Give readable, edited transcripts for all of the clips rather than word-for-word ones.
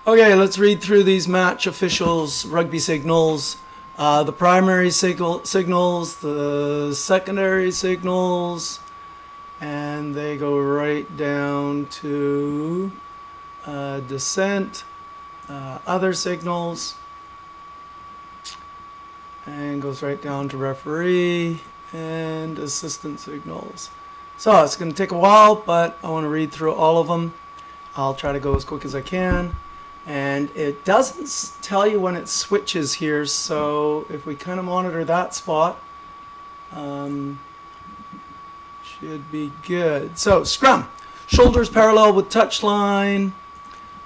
Okay, let's read through these match officials' rugby signals. The primary signals, the secondary signals, and they go right down to descent, other signals, and goes right down to referee and assistant signals. So it's going to take a while, but I want to read through all of them. I'll try to go as quick as I can. And it doesn't tell you when it switches here, so if we kind of monitor that spot, should be good. So scrum, shoulders parallel with touchline,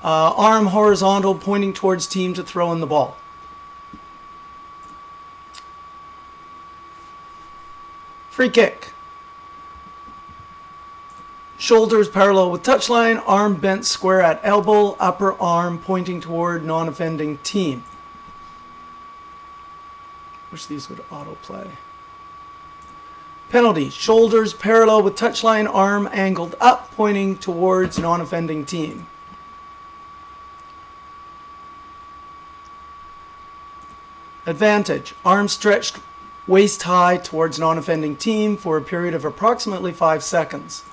arm horizontal pointing towards team to throw in the ball. Free kick. Shoulders parallel with touchline, arm bent square at elbow, upper arm pointing toward non-offending team. Wish these would autoplay. Penalty. Shoulders parallel with touchline, arm angled up, pointing towards non-offending team. Advantage. Arm stretched waist high towards non-offending team for a period of approximately 5 seconds.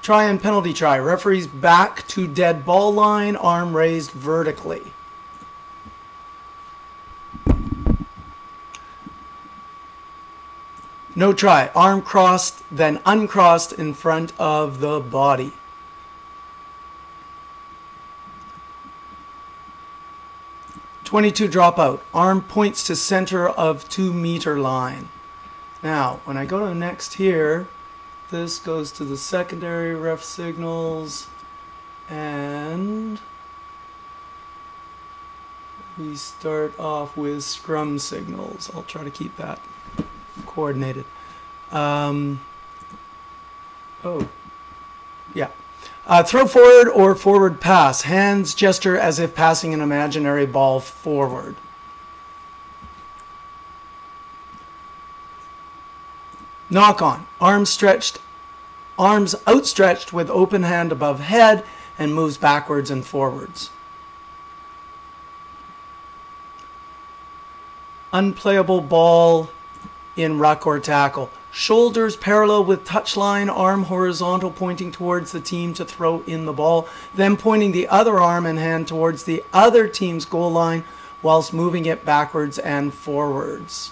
Try and penalty try. Referee's back to dead ball line, arm raised vertically. No try. Arm crossed, then uncrossed in front of the body. .22 dropout. Arm points to center of 2-meter line. Now, when I go to next here, this goes to the secondary ref signals, and we start off with scrum signals. I'll try to keep that coordinated. Throw forward or forward pass. Hands gesture as if passing an imaginary ball forward. Knock on. Arms outstretched with open hand above head and moves backwards and forwards. Unplayable ball in ruck or tackle. Shoulders parallel with touchline, arm horizontal pointing towards the team to throw in the ball, then pointing the other arm and hand towards the other team's goal line whilst moving it backwards and forwards.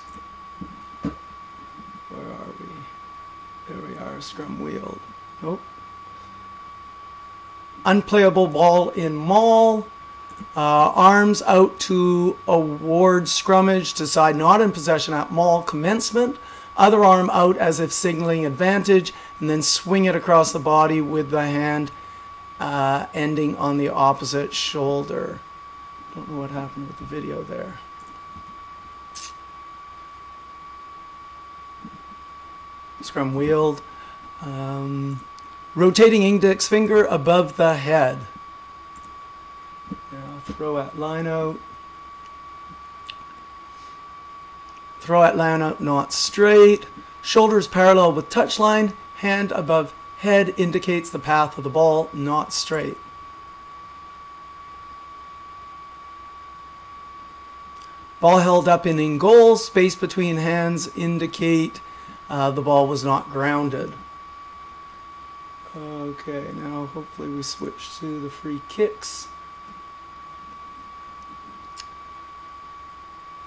Where are we? There we are, scrum wheeled. Nope. Unplayable ball in maul. Arms out to award scrummage to side not in possession at maul commencement. Other arm out as if signaling advantage, and then swing it across the body with the hand ending on the opposite shoulder. Don't know what happened with the video there. Scrum wheeled. Rotating index finger above the head. Now throw at line out. Throw at line out, not straight. Shoulders parallel with touchline. Hand above head indicates the path of the ball, not straight. Ball held up in goal. Space between hands indicate the ball was not grounded. Okay, now hopefully we switch to the free kicks.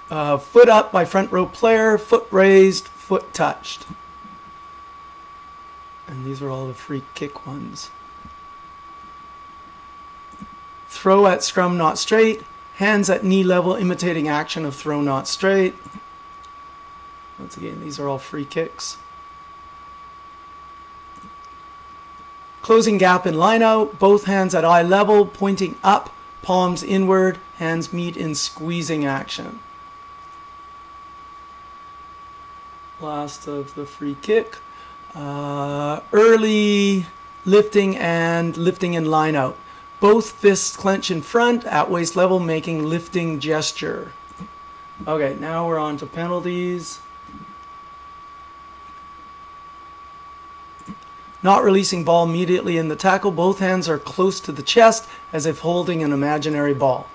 Foot up by front row player, foot raised, foot touched. And these are all the free kick ones. Throw at scrum not straight, hands at knee level imitating action of throw not straight. Once again, these are all free kicks. Closing gap in line out, both hands at eye level, pointing up, palms inward, hands meet in squeezing action. Last of the free kick. Early lifting and lifting in line out. Both fists clench in front at waist level, making lifting gesture. Okay, now we're on to penalties. Not releasing ball immediately in the tackle. Both hands are close to the chest as if holding an imaginary ball.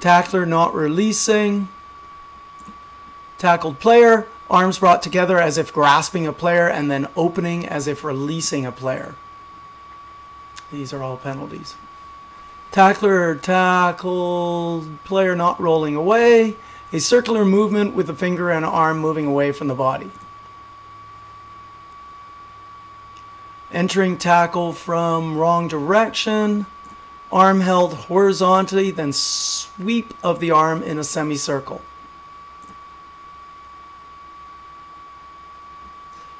Tackler not releasing. Tackled player, arms brought together as if grasping a player and then opening as if releasing a player. These are all penalties. Tackler or tackled player not rolling away. A circular movement with the finger and arm moving away from the body. Entering tackle from wrong direction. Arm held horizontally, then sweep of the arm in a semicircle.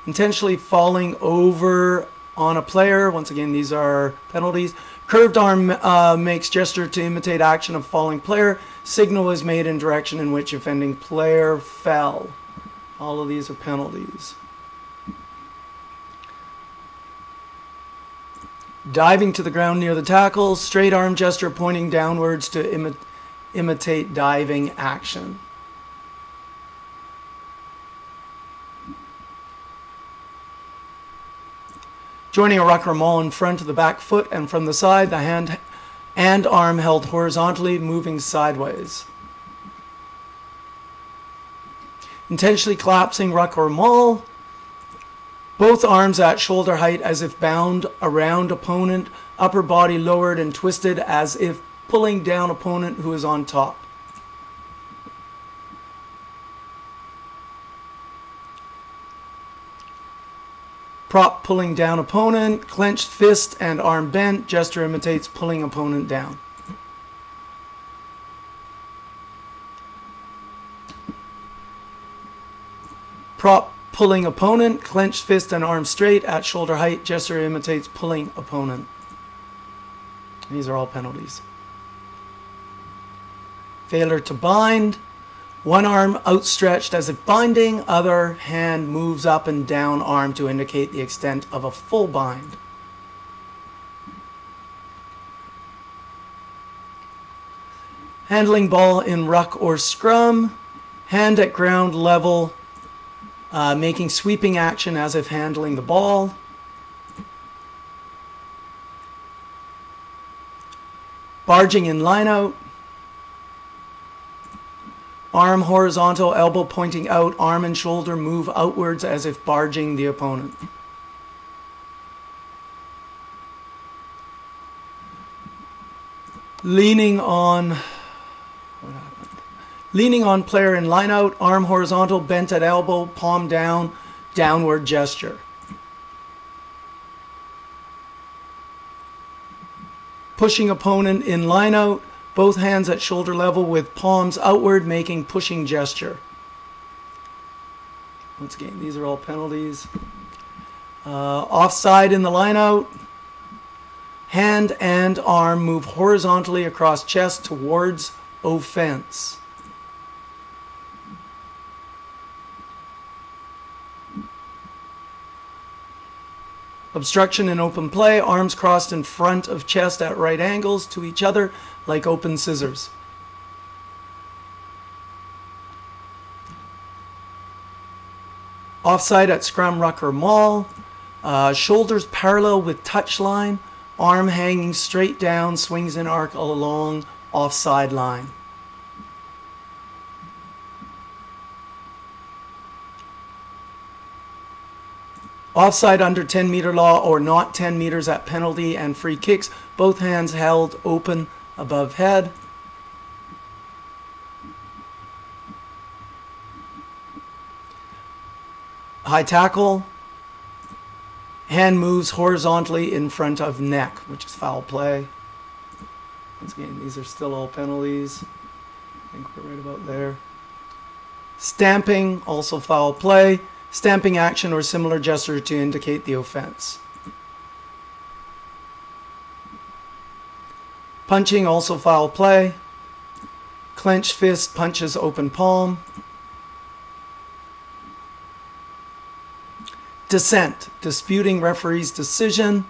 Intentionally falling over on a player. Once again, these are penalties. Curved arm makes gesture to imitate action of falling player. Signal is made in direction in which offending player fell. All of these are penalties. Diving to the ground near the tackle. Straight arm gesture pointing downwards to imitate diving action. Joining a ruck or maul in front of the back foot and from the side, the hand and arm held horizontally, moving sideways. Intentionally collapsing ruck or maul. Both arms at shoulder height as if bound around opponent, upper body lowered and twisted as if pulling down opponent who is on top. Prop pulling down opponent, clenched fist and arm bent, gesture imitates pulling opponent down. Prop pulling opponent, clenched fist and arm straight at shoulder height, gesture imitates pulling opponent. These are all penalties. Failure to bind. One arm outstretched as if binding, other hand moves up and down arm to indicate the extent of a full bind. Handling ball in ruck or scrum. Hand at ground level, making sweeping action as if handling the ball. Barging in lineout. Arm horizontal, elbow pointing out, arm and shoulder move outwards as if barging the opponent. Leaning on player in line out, arm horizontal, bent at elbow, palm down, downward gesture. Pushing opponent in line out, both hands at shoulder level with palms outward, making pushing gesture. Once again, these are all penalties. Offside in the line out. Hand and arm move horizontally across chest towards offense. Obstruction in open play, arms crossed in front of chest at right angles to each other like open scissors. Offside at scrum, ruck, or maul. Shoulders parallel with touch line, arm hanging straight down, swings in arc along offside line. Offside under 10 meter law or not 10 meters at penalty and free kicks, both hands held open above head. High tackle, hand moves horizontally in front of neck, which is foul play. Once again, these are still all penalties. I think we're right about there. Stamping, also foul play. Stamping action or similar gesture to indicate the offense. Punching, also foul play. Clenched fist, punches open palm. Dissent, disputing referee's decision.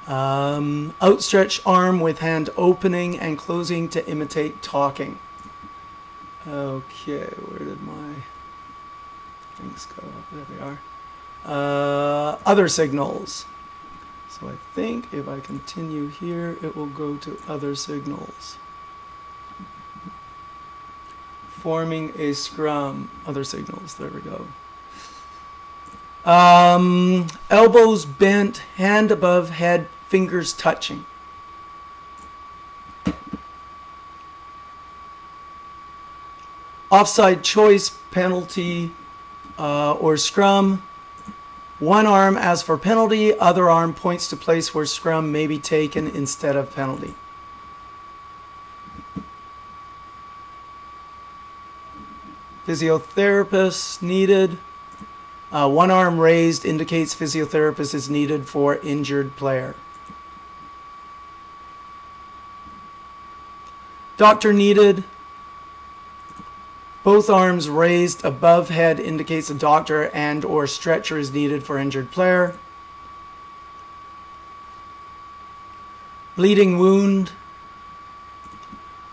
Outstretched arm with hand opening and closing to imitate talking. Okay, where did my things go? There they are. Other signals. So I think if I continue here, it will go to other signals. Forming a scrum. Other signals. There we go. Elbows bent, hand above head, fingers touching. Offside choice, penalty, or scrum. One arm as for penalty, other arm points to place where scrum may be taken instead of penalty. Physiotherapist needed. One arm raised indicates physiotherapist is needed for injured player. Doctor needed. Both arms raised above head indicates a doctor and or stretcher is needed for injured player. Bleeding wound.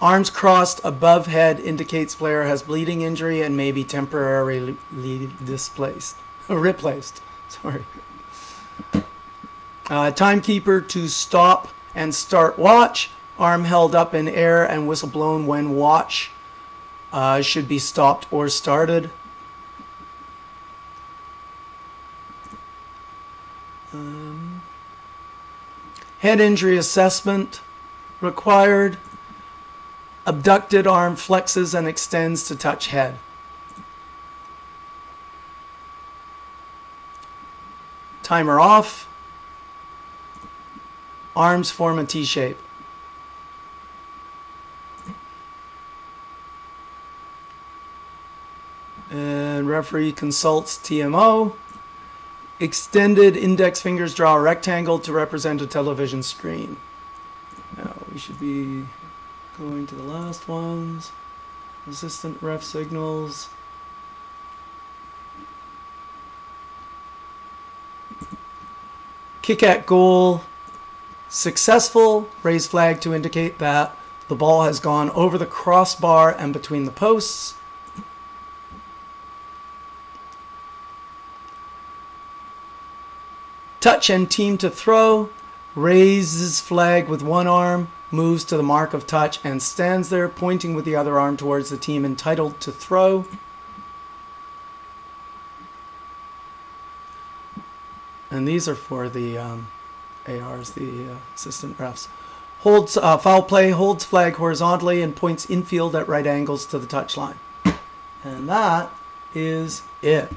Arms crossed above head indicates player has bleeding injury and may be temporarily replaced. Sorry. Timekeeper to stop and start watch. Arm held up in air and whistle blown when watch should be stopped or started. Head injury assessment required. Abducted arm flexes and extends to touch head. Timer off. Arms form a T shape. And referee consults TMO. Extended index fingers draw a rectangle to represent a television screen. Now we should be going to the last ones. Assistant ref signals. Kick at goal. Successful. Raise flag to indicate that the ball has gone over the crossbar and between the posts. Touch and team to throw. Raises flag with one arm. Moves to the mark of touch and stands there pointing with the other arm towards the team entitled to throw. And these are for the ARs, the assistant refs. Holds foul play, holds flag horizontally and points infield at right angles to the touchline. And that is it.